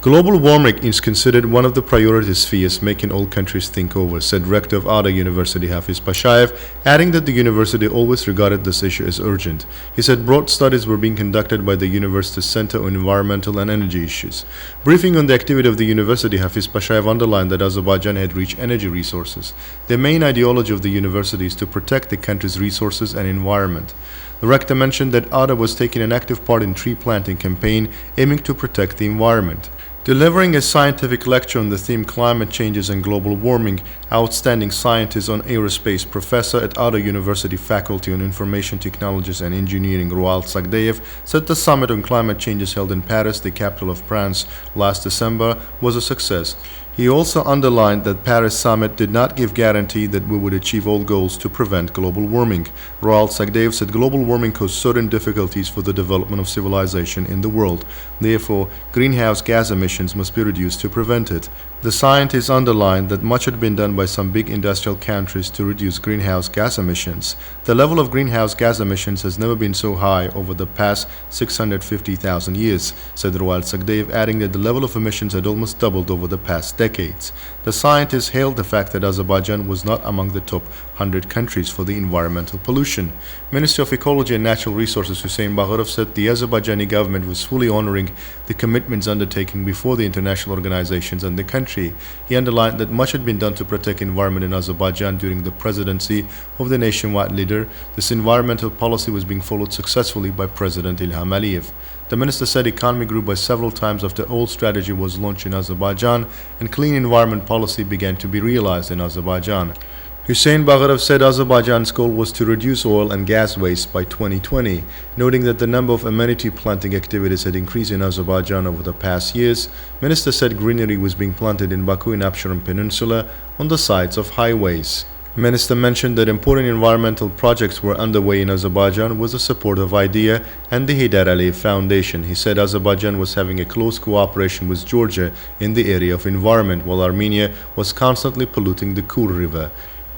Global warming is considered one of the priority spheres making all countries think over, said rector of ADA University Hafiz Pashayev, adding that the university always regarded this issue as urgent. He said broad studies were being conducted by the university's Center on Environmental and Energy Issues. Briefing on the activity of the university, Hafiz Pashayev underlined that Azerbaijan had rich energy resources. The main ideology of the university is to protect the country's resources and environment. The rector mentioned that ADA was taking an active part in tree planting campaign aiming to protect the environment. Delivering a scientific lecture on the theme Climate Changes and Global Warming, outstanding scientist on aerospace, professor at ADA University Faculty on Information Technologies and Engineering Sajjad said the summit on climate changes held in Paris, the capital of France, last December was a success. He also underlined that Paris summit did not give guarantee that we would achieve all goals to prevent global warming. Sajjad said global warming caused certain difficulties for the development of civilization in the world. Therefore, greenhouse gas emissions must be reduced to prevent it. The scientists underlined that much had been done by some big industrial countries to reduce greenhouse gas emissions. The level of greenhouse gas emissions has never been so high over the past 650,000 years, said Sajjad, adding that the level of emissions had almost doubled over the past decades. The scientists hailed the fact that Azerbaijan was not among the top 100 countries for the environmental pollution. Minister of Ecology and Natural Resources Hussein Bagharov said the Azerbaijani government was fully honoring the commitments undertaken before the international organizations and the country. He underlined that much had been done to protect environment in Azerbaijan during the presidency of the nationwide leader. This environmental policy was being followed successfully by President Heydar Aliyev. The minister said economy grew by several times after old strategy was launched in Azerbaijan and clean environment policy began to be realized in Azerbaijan. Hussein Bagharov said Azerbaijan's goal was to reduce oil and gas waste by 2020, noting that the number of amenity planting activities had increased in Azerbaijan over the past years. Minister said greenery was being planted in Baku and Absheron Peninsula on the sides of highways. Minister mentioned that important environmental projects were underway in Azerbaijan with the support of IDEA and the Heydar Aliyev Foundation. He said Azerbaijan was having a close cooperation with Georgia in the area of environment, while Armenia was constantly polluting the Kur River.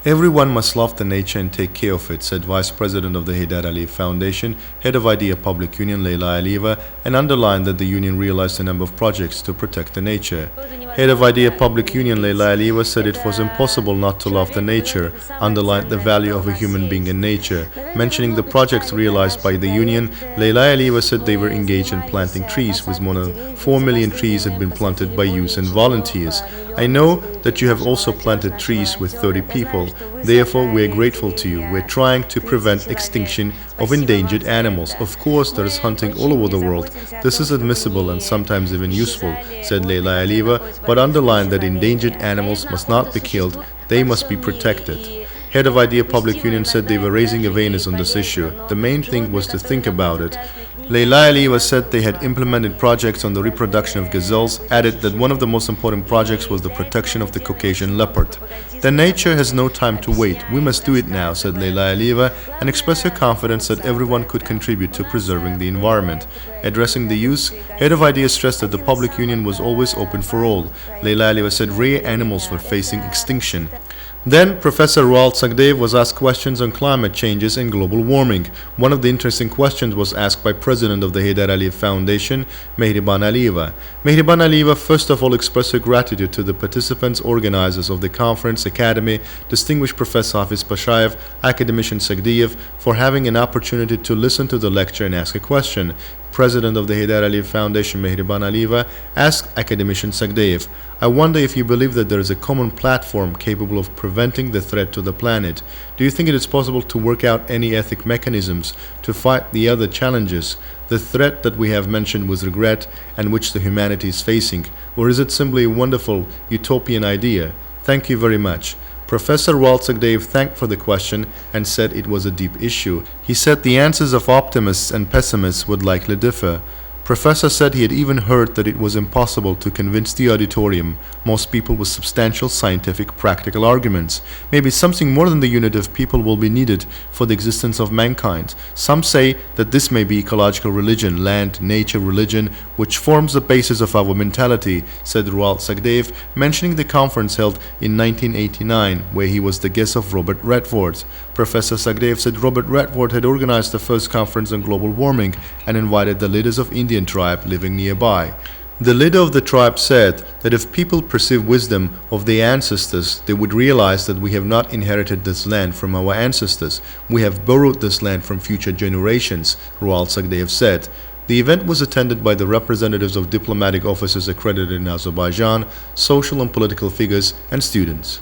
Everyone must love the nature and take care of it, said Vice President of the Heydar Aliyev Foundation, Head of IDEA Public Union Leyla Aliyeva, and underlined that the union realized a number of projects to protect the nature. Head of IDEA Public Union Leyla Aliyeva said it was impossible not to love the nature, underlined the value of a human being in nature. Mentioning the projects realized by the union, Leyla Aliyeva said they were engaged in planting trees, with more than 4 million trees had been planted by youth and volunteers. I know that you have also planted trees with 30 people. Therefore, we are grateful to you. We're trying to prevent extinction of endangered animals. Of course, there is hunting all over the world. This is admissible and sometimes even useful, said Leyla Aliyeva, but underlined that endangered animals must not be killed. They must be protected. Head of IDEA Public Union said they were raising awareness on this issue. The main thing was to think about it. Leyla Aliyeva said they had implemented projects on the reproduction of gazelles, added that one of the most important projects was the protection of the Caucasian leopard. The nature has no time to wait. We must do it now, said Leyla Aliyeva, and expressed her confidence that everyone could contribute to preserving the environment. Addressing the youth, Head of IDEA stressed that the public union was always open for all. Leyla Aliyeva said rare animals were facing extinction. Then, Professor Sajjad was asked questions on climate changes and global warming. One of the interesting questions was asked by President of the Heydar Aliyev Foundation, Mehriban Oliva. Mehriban Oliva first of all expressed her gratitude to the participants, organizers of the conference, Academy, distinguished Professor Hafiz Pashayev, academician Sajjad, for having an opportunity to listen to the lecture and ask a question. President of the Heydar Aliyev Foundation, Mehriban Oliva, asked academician Sajjad, I wonder if you believe that there is a common platform capable of preventing the threat to the planet. Do you think it is possible to work out any ethic mechanisms to fight the other challenges, the threat that we have mentioned with regret and which the humanity is facing? Or is it simply a wonderful utopian idea? Thank you very much. Professor Sajjad thanked for the question and said it was a deep issue. He said the answers of optimists and pessimists would likely differ. Professor said he had even heard that it was impossible to convince the auditorium, most people with substantial scientific practical arguments. Maybe something more than the unit of people will be needed for the existence of mankind. Some say that this may be ecological religion, land, nature religion, which forms the basis of our mentality, said Sajjad, mentioning the conference held in 1989, where he was the guest of Robert Redford. Professor Sajjad said Robert Redford had organized the first conference on global warming and invited the leaders of Indian tribe living nearby. The leader of the tribe said that if people perceive wisdom of their ancestors, they would realize that we have not inherited this land from our ancestors. We have borrowed this land from future generations, Rual Sagdeyev said. The event was attended by the representatives of diplomatic offices accredited in Azerbaijan, social and political figures, and students.